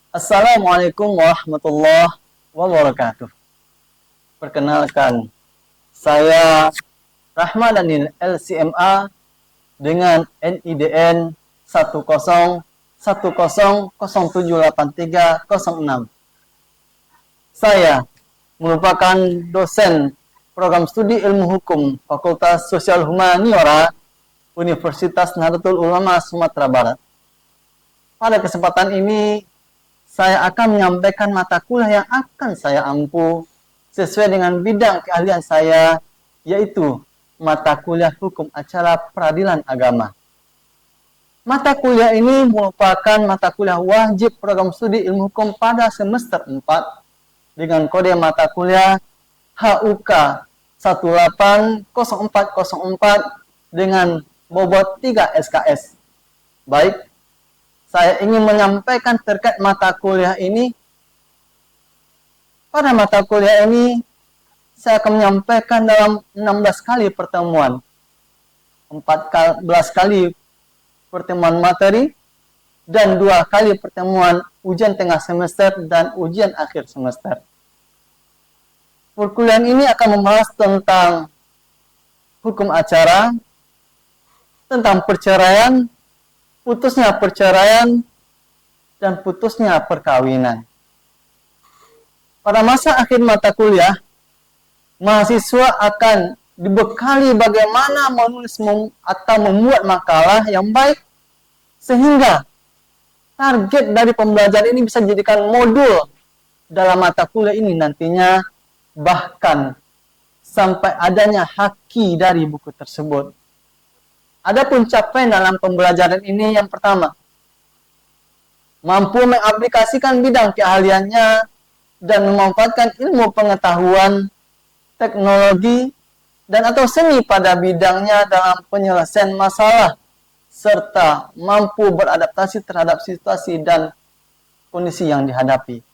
Assalamualaikum warahmatullahi wabarakatuh. Perkenalkan, saya Rahmadanil LCMA dengan NIDN 10100078306. Saya merupakan dosen program studi ilmu hukum Fakultas Sosial Humaniora Universitas Nahdlatul Ulama Sumatera Barat. Pada kesempatan ini, saya akan menyampaikan mata kuliah yang akan saya ampu sesuai dengan bidang keahlian saya, yaitu mata kuliah hukum acara peradilan agama. Mata kuliah ini merupakan mata kuliah wajib program studi ilmu hukum pada semester 4 dengan kode mata kuliah HUK 180404 dengan bobot 3 SKS. Baik, saya ingin menyampaikan terkait mata kuliah ini. Pada mata kuliah ini, saya akan menyampaikan dalam 16 kali pertemuan. 14 kali pertemuan materi, dan 2 kali pertemuan ujian tengah semester dan ujian akhir semester. Perkuliahan ini akan membahas tentang hukum acara, tentang perceraian, putusnya perceraian, dan putusnya perkawinan. Pada masa akhir mata kuliah, mahasiswa akan dibekali bagaimana menulis atau membuat makalah yang baik, sehingga target dari pembelajaran ini bisa dijadikan modul dalam mata kuliah ini nantinya, bahkan sampai adanya haki dari buku tersebut. Adapun capaian dalam pembelajaran ini yang pertama, mampu mengaplikasikan bidang keahliannya dan memanfaatkan ilmu pengetahuan, teknologi, dan atau seni pada bidangnya dalam penyelesaian masalah, serta mampu beradaptasi terhadap situasi dan kondisi yang dihadapi.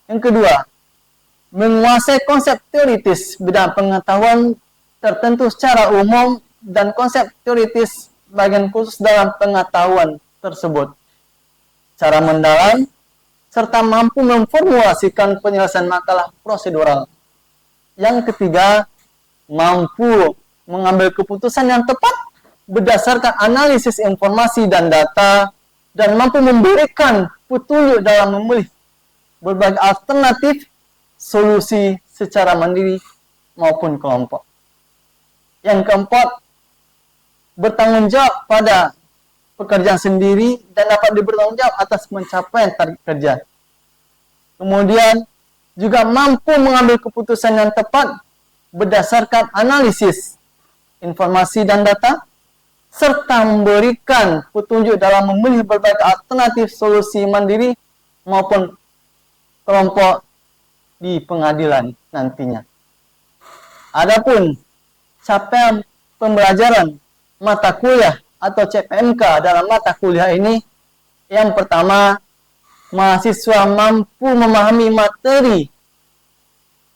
Yang kedua, menguasai konsep teoritis bidang pengetahuan tertentu secara umum dan konsep teoritis bagian khusus dalam pengetahuan tersebut secara mendalam, serta mampu memformulasikan penyelesaian makalah prosedural. Yang ketiga, mampu mengambil keputusan yang tepat berdasarkan analisis informasi dan data, dan mampu memberikan petunjuk dalam memilih berbagai alternatif solusi secara mandiri maupun kelompok. Yang keempat, bertanggung jawab pada pekerjaan sendiri dan dapat bertanggung jawab atas pencapaian target kerja. Kemudian juga mampu mengambil keputusan yang tepat berdasarkan analisis informasi dan data, serta memberikan petunjuk dalam memilih berbagai alternatif solusi mandiri maupun kelompok di pengadilan nantinya. Adapun capaian pembelajaran mata kuliah atau CPMK dalam mata kuliah ini, yang pertama, mahasiswa mampu memahami materi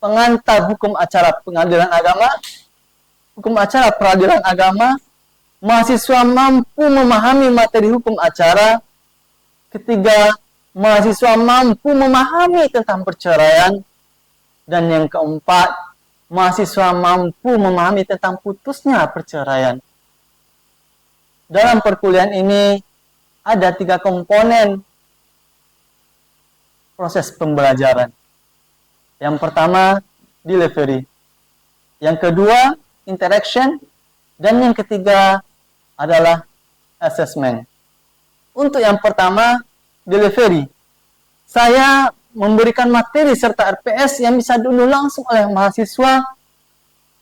pengantar hukum acara pengadilan agama, hukum acara peradilan agama. Mahasiswa mampu memahami materi hukum acara. Ketiga, mahasiswa mampu memahami tentang perceraian. Dan yang keempat, mahasiswa mampu memahami tentang putusnya perceraian. Dalam perkuliahan ini ada 3 komponen proses pembelajaran. Yang pertama, delivery. Yang kedua, interaction. Dan yang ketiga adalah assessment. Untuk yang pertama, delivery. Saya memberikan materi serta RPS yang bisa diunduh langsung oleh mahasiswa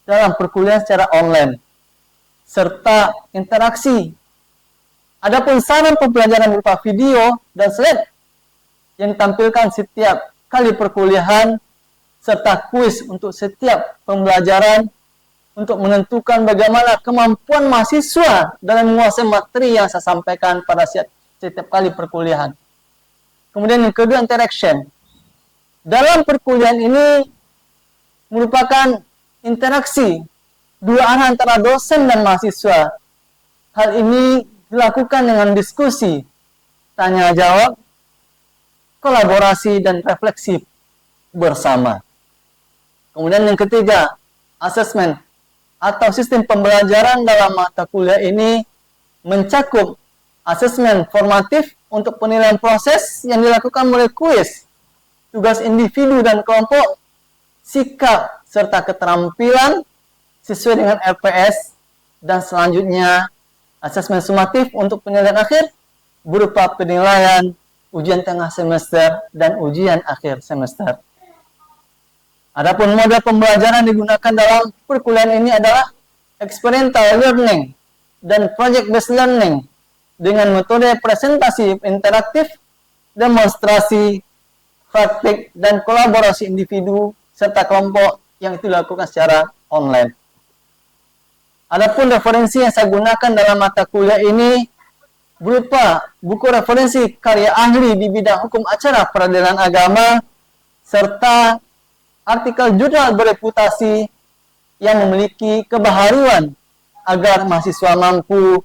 dalam perkuliahan secara online, serta interaksi. Adapun saran pembelajaran berupa video dan slide yang ditampilkan setiap kali perkuliahan, serta kuis untuk setiap pembelajaran untuk menentukan bagaimana kemampuan mahasiswa dalam menguasai materi yang saya sampaikan pada setiap kali perkuliahan. Kemudian yang kedua, interaction. Dalam perkuliahan ini merupakan interaksi dua arah antara dosen dan mahasiswa. Hal ini dilakukan dengan diskusi, tanya jawab, kolaborasi dan refleksi bersama. Kemudian yang ketiga, asesmen atau sistem pembelajaran dalam mata kuliah ini mencakup asesmen formatif untuk penilaian proses yang dilakukan melalui kuis, tugas individu dan kelompok, sikap serta keterampilan sesuai dengan LPS, dan selanjutnya asesmen sumatif untuk penilaian akhir berupa penilaian ujian tengah semester dan ujian akhir semester. Adapun model pembelajaran digunakan dalam perkuliahan ini adalah experiential learning dan project based learning dengan metode presentasi interaktif, demonstrasi, praktik, dan kolaborasi individu serta kelompok yang itu dilakukan secara online. Adapun referensi yang saya gunakan dalam mata kuliah ini berupa buku referensi karya ahli di bidang hukum acara peradilan agama serta artikel jurnal bereputasi yang memiliki kebaharuan agar mahasiswa mampu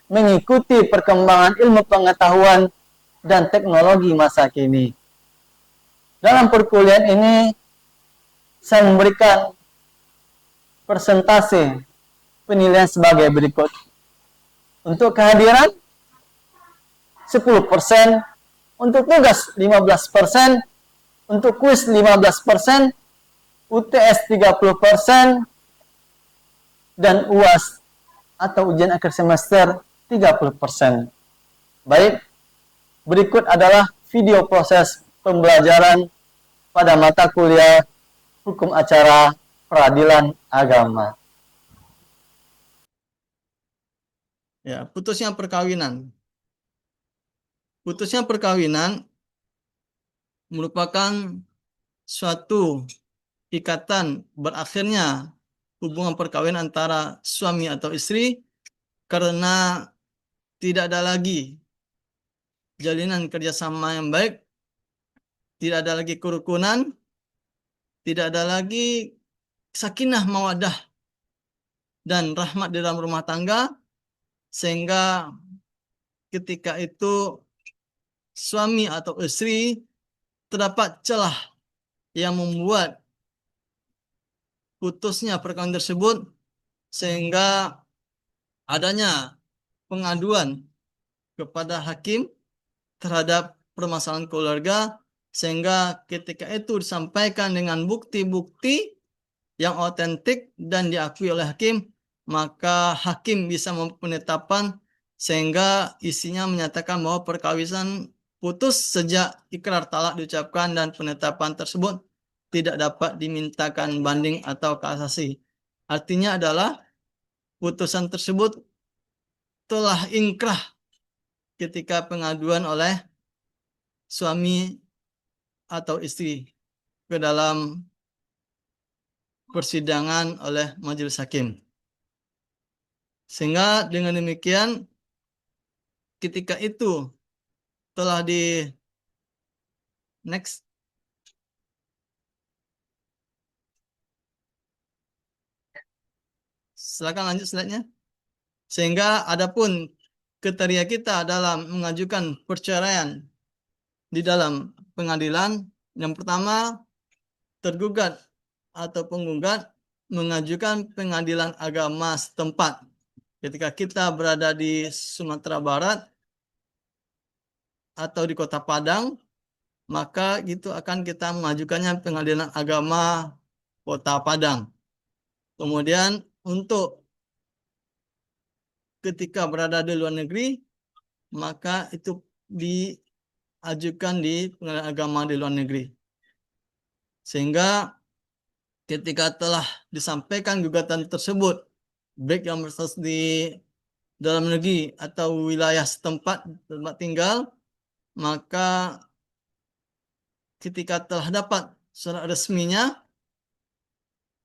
mengikuti perkembangan ilmu pengetahuan dan teknologi masa kini. Dalam perkuliahan ini saya memberikan persentase penilaian sebagai berikut. Untuk kehadiran 10%, untuk tugas 15%, untuk kuis 15%, UTS 30%, dan UAS atau ujian akhir semester 30%. Baik, berikut adalah video proses pembelajaran pada mata kuliah Hukum Acara Peradilan Agama. Ya, putusnya perkawinan. Putusnya perkawinan merupakan suatu ikatan berakhirnya hubungan perkawinan antara suami atau istri karena tidak ada lagi jalinan kerjasama yang baik, tidak ada lagi kerukunan, tidak ada lagi sakinah mawaddah dan rahmat di dalam rumah tangga, sehingga ketika itu suami atau istri terdapat celah yang membuat putusnya perkawinan tersebut, sehingga adanya pengaduan kepada hakim terhadap permasalahan keluarga, sehingga ketika itu disampaikan dengan bukti-bukti yang otentik dan diakui oleh hakim, maka hakim bisa mempenetapan sehingga isinya menyatakan bahwa perkawinan putus sejak ikrar talak diucapkan dan penetapan tersebut tidak dapat dimintakan banding atau kasasi. Artinya adalah putusan tersebut telah ingkrah ketika pengaduan oleh suami atau istri ke dalam persidangan oleh majelis hakim. Sehingga dengan demikian ketika itu telah di next. Silakan lanjut slide-nya. Sehingga adapun kriteria kita dalam mengajukan perceraian di dalam pengadilan, yang pertama tergugat atau penggugat mengajukan pengadilan agama setempat. Ketika kita berada di Sumatera Barat atau di Kota Padang, maka itu akan kita mengajukannya pengadilan agama Kota Padang. Kemudian untuk ketika berada di luar negeri, maka itu diajukan di pengadilan agama di luar negeri. Sehingga ketika telah disampaikan gugatan tersebut, baik yang berstatus di dalam negeri atau wilayah setempat tempat tinggal, maka ketika telah dapat surat resminya,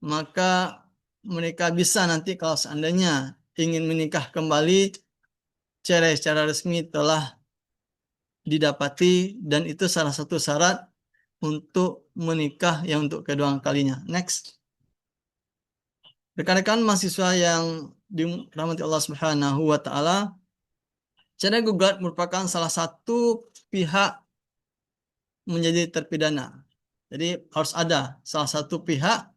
maka mereka bisa nanti kalau seandainya ingin menikah kembali, cerai secara resmi telah didapati, dan itu salah satu syarat untuk menikah yang untuk kedua kalinya. Next. Rekan-rekan mahasiswa yang dirahmati Allah Subhanahu wa taala, cerai gugat merupakan salah satu pihak menjadi terpidana. Jadi harus ada salah satu pihak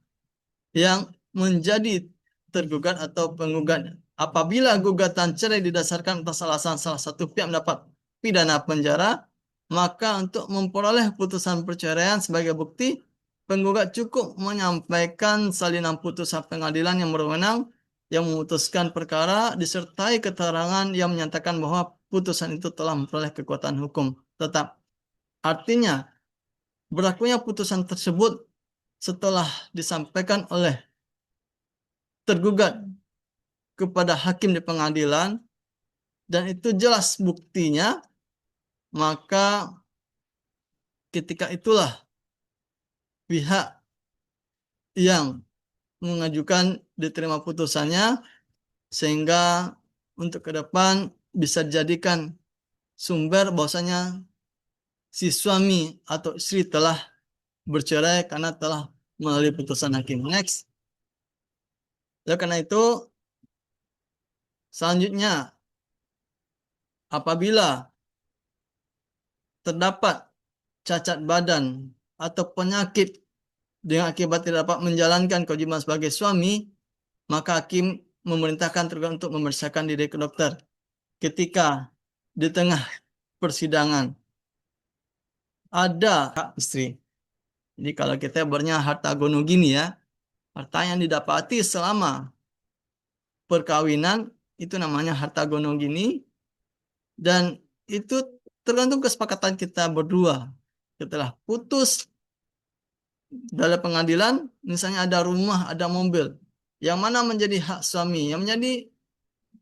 yang menjadi tergugat atau penggugat. Apabila gugatan cerai didasarkan atas alasan salah satu pihak mendapat pidana penjara, maka untuk memperoleh putusan perceraian sebagai bukti, penggugat cukup menyampaikan salinan putusan pengadilan yang berwenang yang memutuskan perkara disertai keterangan yang menyatakan bahwa putusan itu telah memperoleh kekuatan hukum tetap. Artinya, berlakunya putusan tersebut setelah disampaikan oleh tergugat kepada hakim di pengadilan dan itu jelas buktinya, maka ketika itulah pihak yang mengajukan diterima putusannya sehingga untuk ke depan bisa dijadikan sumber bahwasanya si suami atau istri telah bercerai karena telah melalui putusan hakim. Next. Oleh karena itu, selanjutnya, apabila terdapat cacat badan atau penyakit dengan akibat tidak dapat menjalankan kewajiban sebagai suami, maka hakim memerintahkan tergugat untuk memeriksakan diri ke dokter. Ketika di tengah persidangan ada hak istri. Jadi kalau kita bernya harta gono gini ya, harta yang didapati selama perkawinan itu namanya harta gono gini, dan itu tergantung kesepakatan kita berdua. Setelah putus dalam pengadilan, misalnya ada rumah, ada mobil, yang mana menjadi hak suami, yang menjadi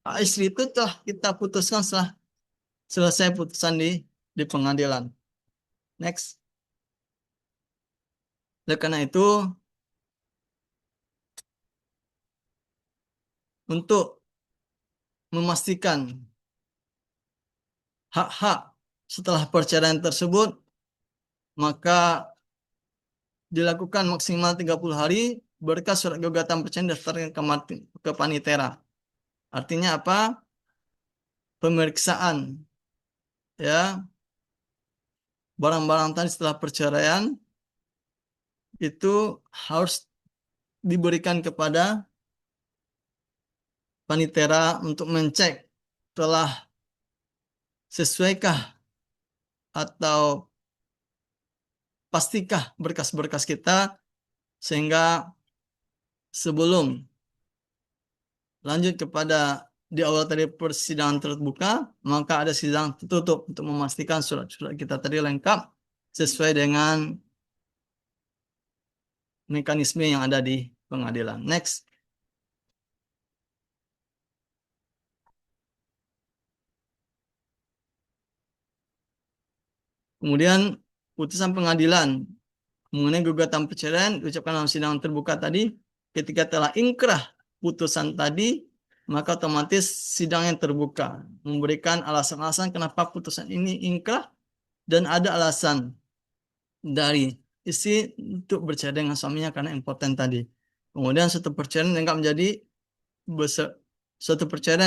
hak istri itu telah kita putuskan setelah selesai putusan di pengadilan. Next. Oleh karena itu, untuk memastikan hak-hak setelah perceraian tersebut, maka dilakukan maksimal 30 hari berkas surat gugatan perceraian daftarkan ke Panitera. Artinya apa? Pemeriksaan ya barang-barang tadi setelah perceraian itu harus diberikan kepada Panitera untuk mencek telah sesuaikah atau pastikah berkas-berkas kita, sehingga sebelum lanjut kepada di awal tadi persidangan terbuka, maka ada sidang tertutup untuk memastikan surat-surat kita tadi lengkap sesuai dengan mekanisme yang ada di pengadilan. Next. Kemudian putusan pengadilan mengenai gugatan perceraian diucapkan dalam sidang terbuka tadi, ketika telah ingkrah putusan tadi, maka otomatis sidang yang terbuka memberikan alasan-alasan kenapa putusan ini ingkrah dan ada alasan dari istri untuk bercerai dengan suaminya karena impoten tadi. Kemudian suatu perceraian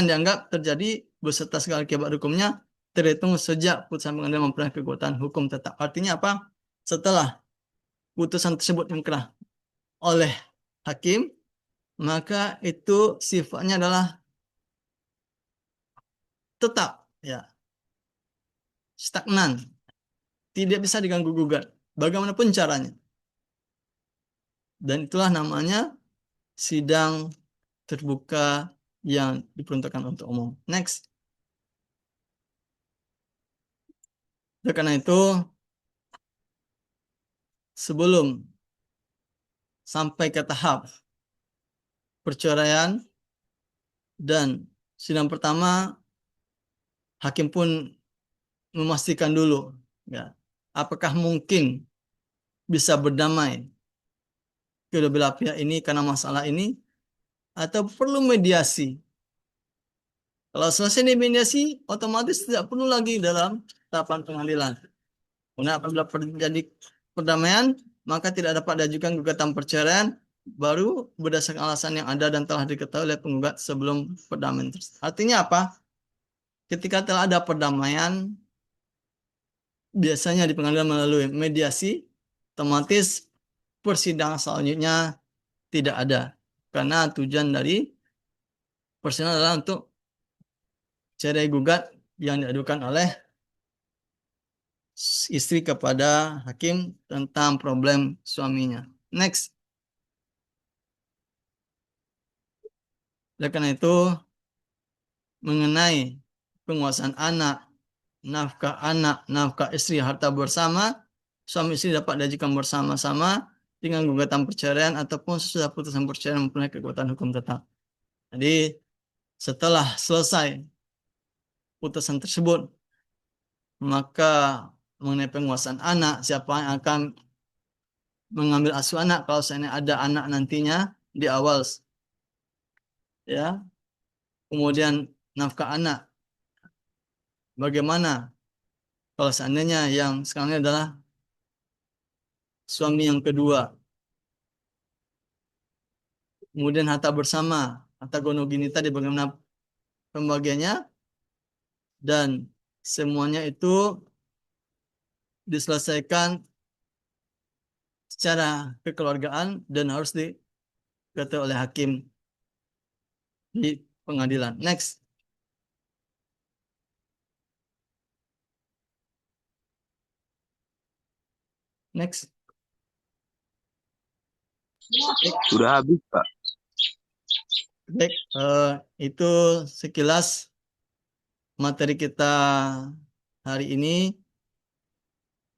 dianggap terjadi beserta segala akibat hukumnya terhitung sejak putusan pengadilan memperoleh kekuatan hukum tetap. Artinya apa? Setelah putusan tersebut ingkrah oleh hakim, maka itu sifatnya adalah tetap ya stagnan, tidak bisa diganggu gugat bagaimanapun caranya. Dan itulah namanya sidang terbuka yang diperuntukkan untuk umum. Next. Oleh karena itu, sebelum sampai ke tahap perceraian dan sidang pertama, hakim pun memastikan dulu ya, apakah mungkin bisa berdamai kedua belah pihak ini karena masalah ini atau perlu mediasi. Kalau selesai di mediasi, otomatis tidak perlu lagi dalam tahapan pengadilan. Kemudian apabila terjadi perdamaian, maka tidak dapat diajukan gugatan perceraian baru berdasarkan alasan yang ada dan telah diketahui oleh penggugat sebelum perdamaian. Artinya apa? Ketika telah ada perdamaian, biasanya di pengadilan melalui mediasi, otomatis persidangan selanjutnya tidak ada. Karena tujuan dari persidangan adalah untuk cerai gugat yang diadukan oleh istri kepada hakim tentang problem suaminya. Next. Oleh karena itu, mengenai penguasaan anak, nafkah istri, harta bersama, suami istri dapat diajukan bersama-sama dengan gugatan perceraian ataupun sesudah putusan perceraian mempunyai kekuatan hukum tetap. Jadi, setelah selesai putusan tersebut, maka mengenai penguasaan anak, siapa yang akan mengambil asuh anak kalau seandainya ada anak nantinya di awal, ya. Kemudian nafkah anak, bagaimana kalau seandainya yang sekarang ini adalah suami yang kedua. Kemudian harta bersama, harta gonogini tadi bagaimana pembagiannya, dan semuanya itu diselesaikan secara kekeluargaan dan harus diketahui oleh hakim di pengadilan. Next. Next. Sudah habis, Pak. Baik, itu sekilas materi kita hari ini.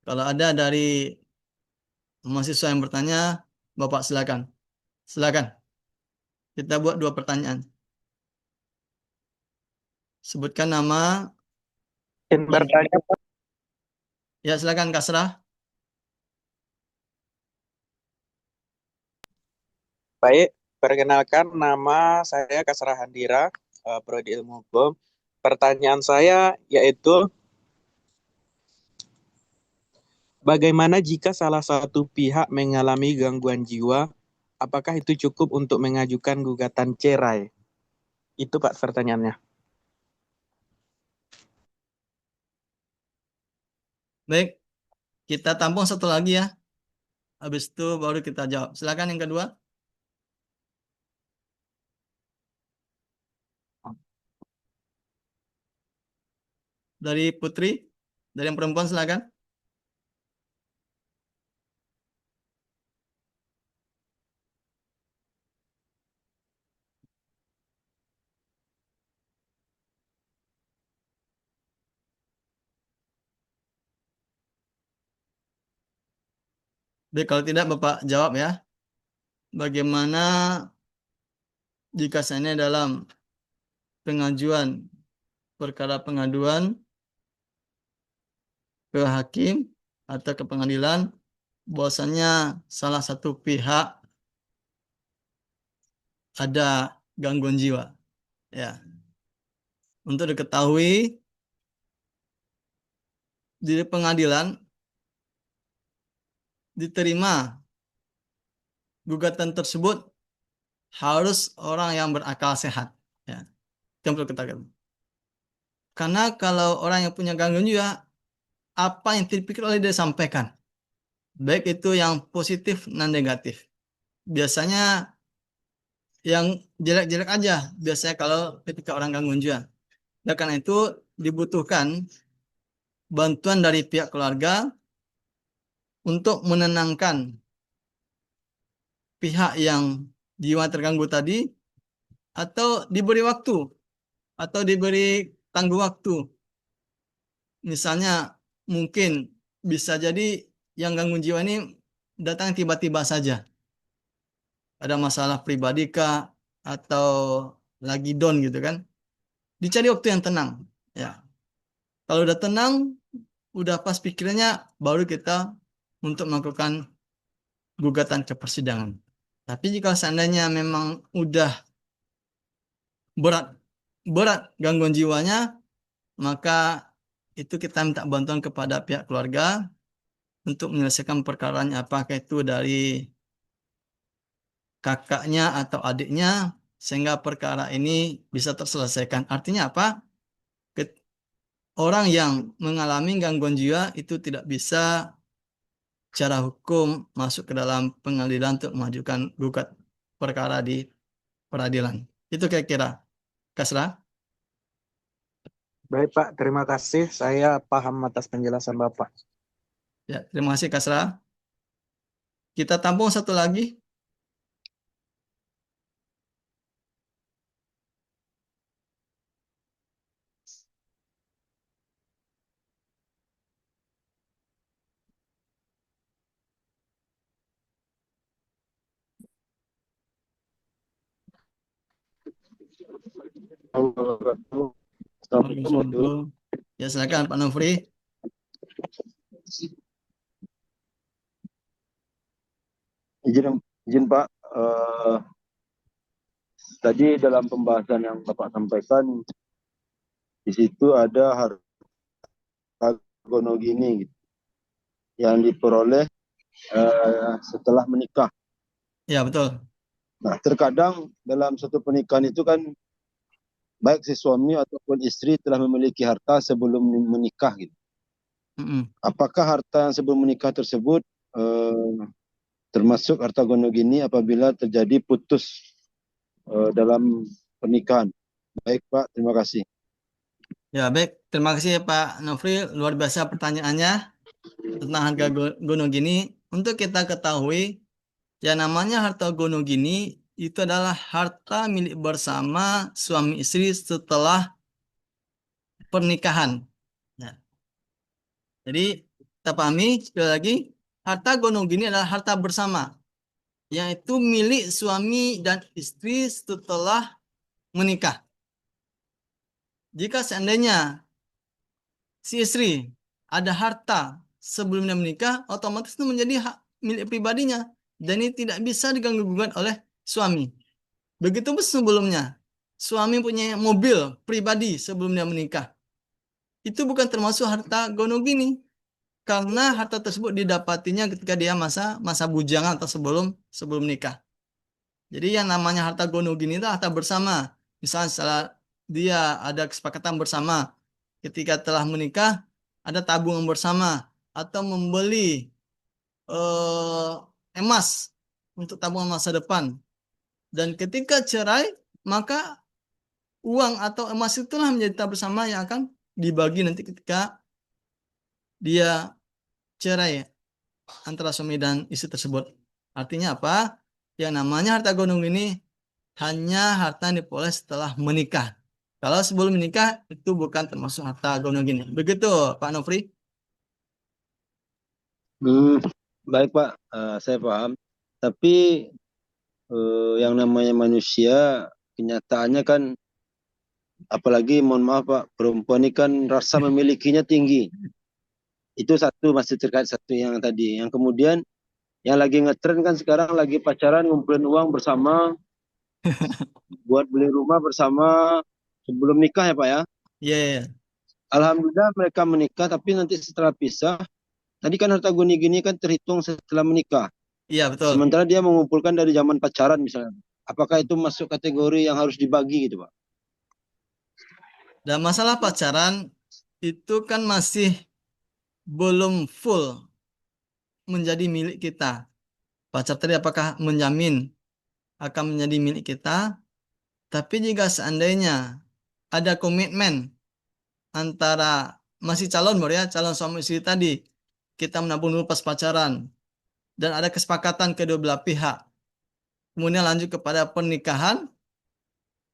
Kalau ada dari mahasiswa yang bertanya, Bapak silakan. Silakan. Kita buat 2 pertanyaan. Sebutkan nama. Ingin bertanya, Pak. Ya, silakan Kasrah. Baik, perkenalkan nama saya Kasrah Handira, Prodi Ilmu Hukum. Pertanyaan saya yaitu, bagaimana jika salah satu pihak mengalami gangguan jiwa? Apakah itu cukup untuk mengajukan gugatan cerai? Itu Pak pertanyaannya. Baik, kita tampung satu lagi ya. Habis itu baru kita jawab. Silakan yang kedua. Dari Putri, dari yang perempuan silakan. Baik, kalau tidak Bapak jawab ya. Bagaimana jika seandainya dalam pengajuan perkara pengaduan ke hakim atau ke pengadilan, bahwasannya salah satu pihak ada gangguan jiwa. Ya. Untuk diketahui, di pengadilan diterima gugatan tersebut harus orang yang berakal sehat. Ya. Itu yang perlu kita ketahui. Karena kalau orang yang punya gangguan jiwa, apa yang dipikir oleh dia sampaikan. Baik itu yang positif dan negatif. Biasanya yang jelek-jelek aja. Biasanya kalau ketika orang gangguan jiwa. Dan karena itu dibutuhkan bantuan dari pihak keluarga untuk menenangkan pihak yang jiwa terganggu tadi, atau diberi waktu, atau diberi tangguh waktu. Misalnya mungkin bisa jadi yang gangguan jiwa ini datang tiba-tiba saja. Ada masalah pribadi kah, atau lagi down gitu kan. Dicari waktu yang tenang. Ya. Kalau udah tenang, udah pas pikirannya, baru kita untuk melakukan gugatan ke persidangan. Tapi jika seandainya memang udah berat gangguan jiwanya, maka itu kita minta bantuan kepada pihak keluarga untuk menyelesaikan perkaranya, apakah itu dari kakaknya atau adiknya, sehingga perkara ini bisa terselesaikan. Artinya apa? orang yang mengalami gangguan jiwa itu tidak bisa secara hukum masuk ke dalam pengadilan untuk mengajukan gugat perkara di peradilan. Itu kira-kira. Kasra? Baik Pak, terima kasih. Saya paham atas penjelasan Bapak. Ya, terima kasih Kasra. Kita tampung satu lagi. Assalamualaikum. Ya, silakan Pak Nofri. Izin Pak, tadi dalam pembahasan yang Bapak sampaikan, di situ ada harta gonogini gitu, yang diperoleh setelah menikah. Ya, betul. Nah, terkadang dalam satu pernikahan itu kan baik si suami ataupun istri telah memiliki harta sebelum menikah gitu. Apakah harta yang sebelum menikah tersebut termasuk harta gonogini apabila terjadi putus dalam pernikahan? Baik Pak, terima kasih. Ya, baik. Terima kasih Pak Nofri. Luar biasa pertanyaannya tentang harga gonogini. Untuk kita ketahui, yang namanya harta gonogini itu adalah harta milik bersama suami istri setelah pernikahan. Ya. Jadi, kita pahami sekali lagi, harta gonogini adalah harta bersama, yaitu milik suami dan istri setelah menikah. Jika seandainya si istri ada harta sebelumnya menikah, otomatis itu menjadi hak milik pribadinya dan ini tidak bisa diganggu-gugat oleh suami. Begitu pun sebelumnya, suami punya mobil pribadi sebelum dia menikah. Itu bukan termasuk harta gonogini karena harta tersebut didapatinya ketika dia masa bujangan atau sebelum nikah. Jadi yang namanya harta gonogini itu harta bersama. Misalnya setelah dia ada kesepakatan bersama ketika telah menikah, ada tabungan bersama atau membeli emas untuk tabungan masa depan. Dan ketika cerai, maka uang atau emas itulah menjadi harta bersama yang akan dibagi nanti ketika dia cerai antara suami dan istri tersebut. Artinya apa? Yang namanya harta gonung ini hanya harta yang diperoleh setelah menikah. Kalau sebelum menikah itu bukan termasuk harta gonung ini. Begitu Pak Nofri? Baik Pak, saya paham. Tapi yang namanya manusia, kenyataannya kan, apalagi mohon maaf Pak, perempuan ini kan rasa memilikinya tinggi. Itu satu, masih terkait satu yang tadi. Yang kemudian yang lagi ngetren kan sekarang lagi pacaran ngumpulin uang bersama buat beli rumah bersama sebelum nikah ya Pak ya. Iya. Yeah. Alhamdulillah mereka menikah, tapi nanti setelah pisah, tadi kan harta gini kan terhitung setelah menikah. Iya, betul. Sementara dia mengumpulkan dari zaman pacaran misalnya. Apakah itu masuk kategori yang harus dibagi gitu Pak? Dan masalah pacaran itu kan masih belum full menjadi milik kita. Pacar tadi apakah menjamin akan menjadi milik kita? Tapi jika seandainya ada komitmen antara masih calon baru ya, calon suami istri tadi, kita menabung dulu pas pacaran, dan ada kesepakatan kedua belah pihak, kemudian lanjut kepada pernikahan,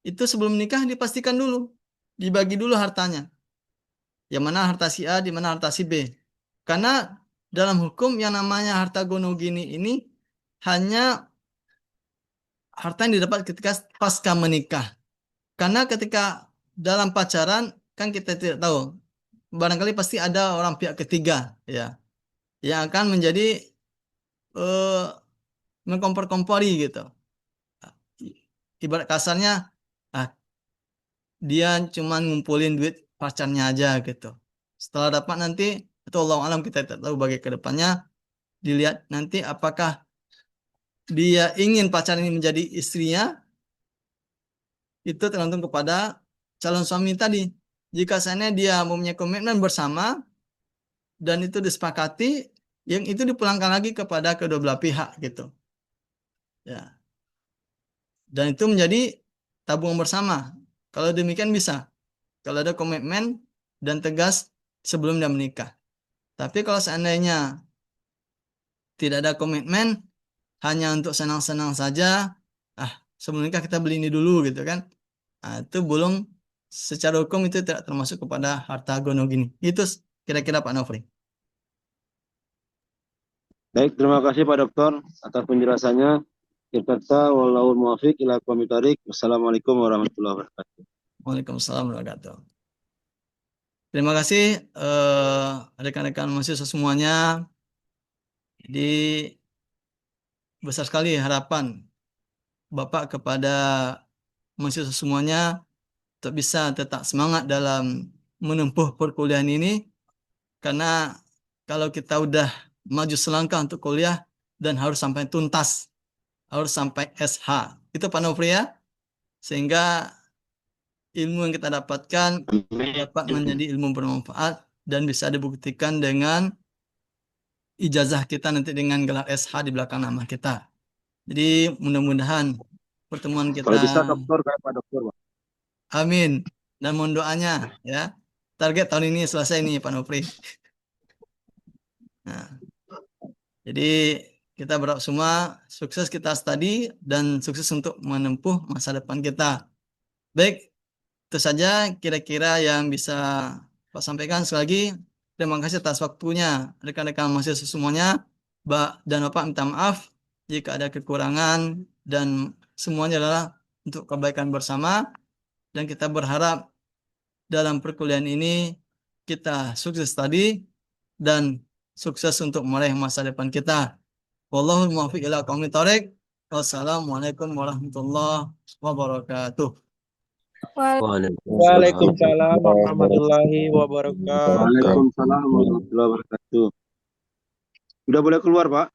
itu sebelum nikah dipastikan dulu, dibagi dulu hartanya. Yang mana harta si A, di mana harta si B. Karena dalam hukum yang namanya harta gonogini ini hanya harta yang didapat ketika pasca menikah. Karena ketika dalam pacaran kan kita tidak tahu. Barangkali pasti ada orang pihak ketiga ya yang akan menjadi mengkompor-kompori gitu. Ibarat kasarnya dia cuma ngumpulin duit pacarnya aja gitu. Setelah dapat nanti itu Allah alam, kita tidak tahu bagi kedepannya, dilihat nanti apakah dia ingin pacar ini menjadi istrinya, itu tergantung kepada calon suami tadi. jika seandainya dia mempunyai komitmen bersama dan itu disepakati, yang itu dipulangkan lagi kepada kedua belah pihak gitu. Ya. Dan itu menjadi tabungan bersama. Kalau demikian bisa. Kalau ada komitmen dan tegas sebelum dia menikah. Tapi kalau seandainya tidak ada komitmen, hanya untuk senang-senang saja, sebelum nikah kita beli ini dulu gitu kan. Itu belum, secara hukum itu tidak termasuk kepada harta gono gini. Itu kira-kira Pak Nofri. Baik, terima kasih Pak Dokter atas penjelasannya. Kita wallahul muwaffiq ila aqwamit thoriq. Wassalamualaikum warahmatullahi wabarakatuh. Waalaikumsalam warahmatullahi wabarakatuh. Terima kasih rekan-rekan mahasiswa semuanya. Jadi besar sekali harapan Bapak kepada mahasiswa semuanya untuk bisa tetap semangat dalam menempuh perkuliahan ini, karena kalau kita udah maju selangkah untuk kuliah dan harus sampai tuntas, harus sampai SH, itu Pak Nofri ya, sehingga ilmu yang kita dapatkan dapat menjadi ilmu bermanfaat dan bisa dibuktikan dengan ijazah kita nanti dengan gelar SH di belakang nama kita. Jadi mudah-mudahan pertemuan kita, Kalau bisa dokter kayak Pak Dokter, Pak. amin, dan mohon doanya ya. Target tahun ini selesai nih Pak Nofri. Nah, jadi kita berharap semua sukses kita studi dan sukses untuk menempuh masa depan kita. Baik, itu saja kira-kira yang bisa Pak sampaikan. Sekali lagi terima kasih atas waktunya rekan-rekan mahasiswa semuanya. Mbak dan Bapak minta maaf jika ada kekurangan, dan semuanya adalah untuk kebaikan bersama, dan kita berharap dalam perkuliahan ini kita sukses tadi dan sukses untuk meraih masa depan kita. Wallahul muwaffiq ila aqwamit thoriq. Wassalamualaikum warahmatullahi wabarakatuh. Waalaikumsalam warahmatullahi wabarakatuh. Waalaikumsalam warahmatullahi wabarakatuh. Sudah boleh keluar, Pak?